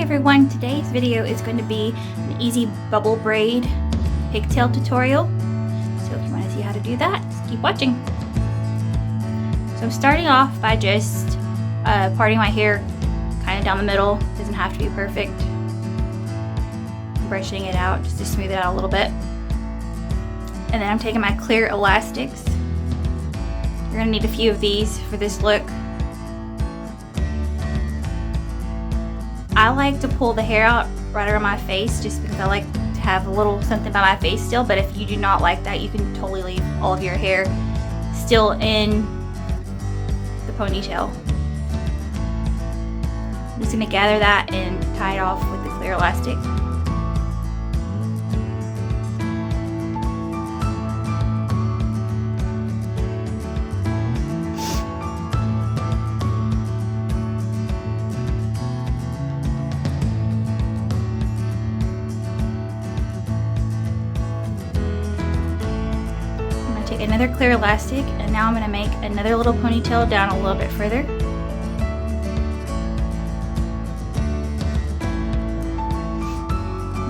everyone, today's video is going to be an easy bubble braid pigtail tutorial. So if you want to see how to do that, just keep watching. So I'm starting off by just parting my hair kind of down the middle. It doesn't have to be perfect. I'm brushing it out just to smooth it out a little bit. And then I'm taking my clear elastics. You're going to need a few of these for this look. I like to pull the hair out right around my face just because I like to have a little something by my face still, but if you do not like that, you can totally leave all of your hair still in the ponytail. I'm just going to gather that and tie it off with the clear elastic. Another clear elastic, and now I'm going to make another little ponytail down a little bit further.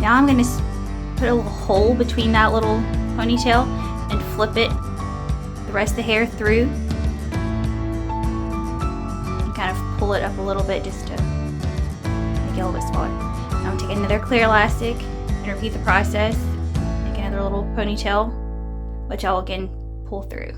Now I'm going to put a little hole between that little ponytail and flip it the rest of the hair through and kind of pull it up a little bit just to make it a little bit smaller. Now I'm going to take another clear elastic and repeat the process. Make another little ponytail, which I'll again pull through.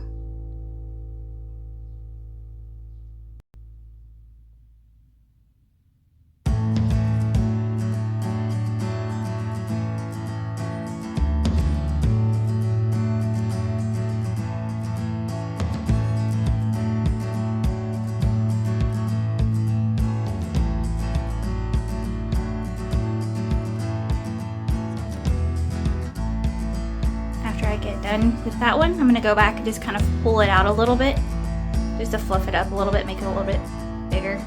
Get done with that one, I'm going to go back and just kind of pull it out a little bit just to fluff it up a little bit, make it a little bit bigger.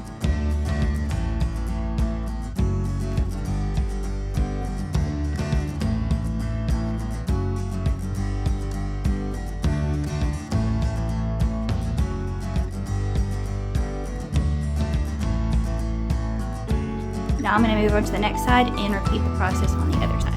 Now I'm going to move on to the next side and repeat the process on the other side.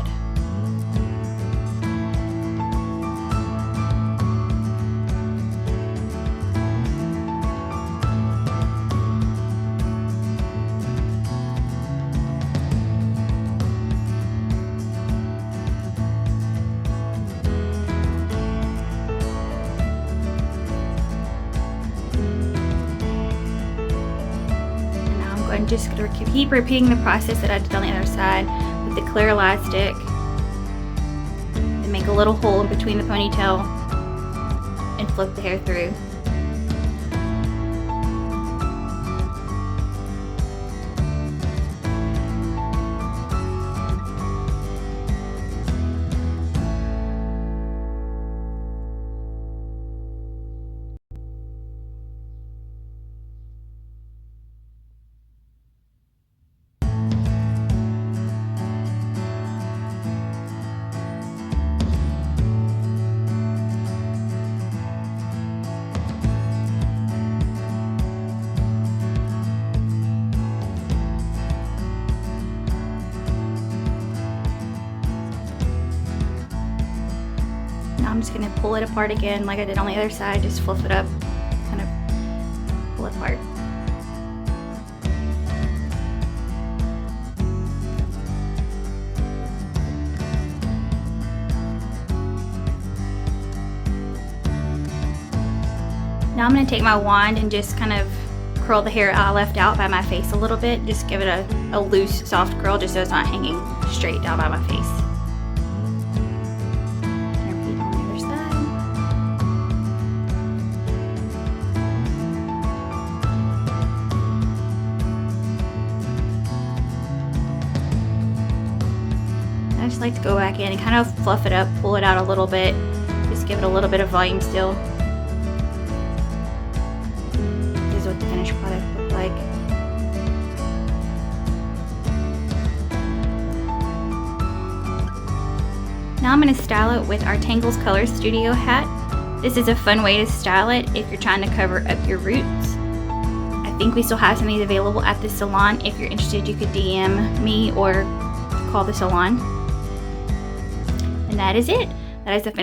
I'm just going to keep repeating the process that I did on the other side with the clear elastic and make a little hole in between the ponytail and flip the hair through. I'm just going to pull it apart again like I did on the other side, just fluff it up, kind of pull it apart. Now I'm going to take my wand and just kind of curl the hair I left out by my face a little bit, just give it a loose, soft curl just so it's not hanging straight down by my face. I just like to go back in and kind of fluff it up, pull it out a little bit, just give it a little bit of volume still. This is what the finished product looks like. Now I'm going to style it with our Tangles Color Studio hat. This is a fun way to style it if you're trying to cover up your roots. I think we still have some of these available at the salon. If you're interested, you could DM me or call the salon. And that is it. That is the finished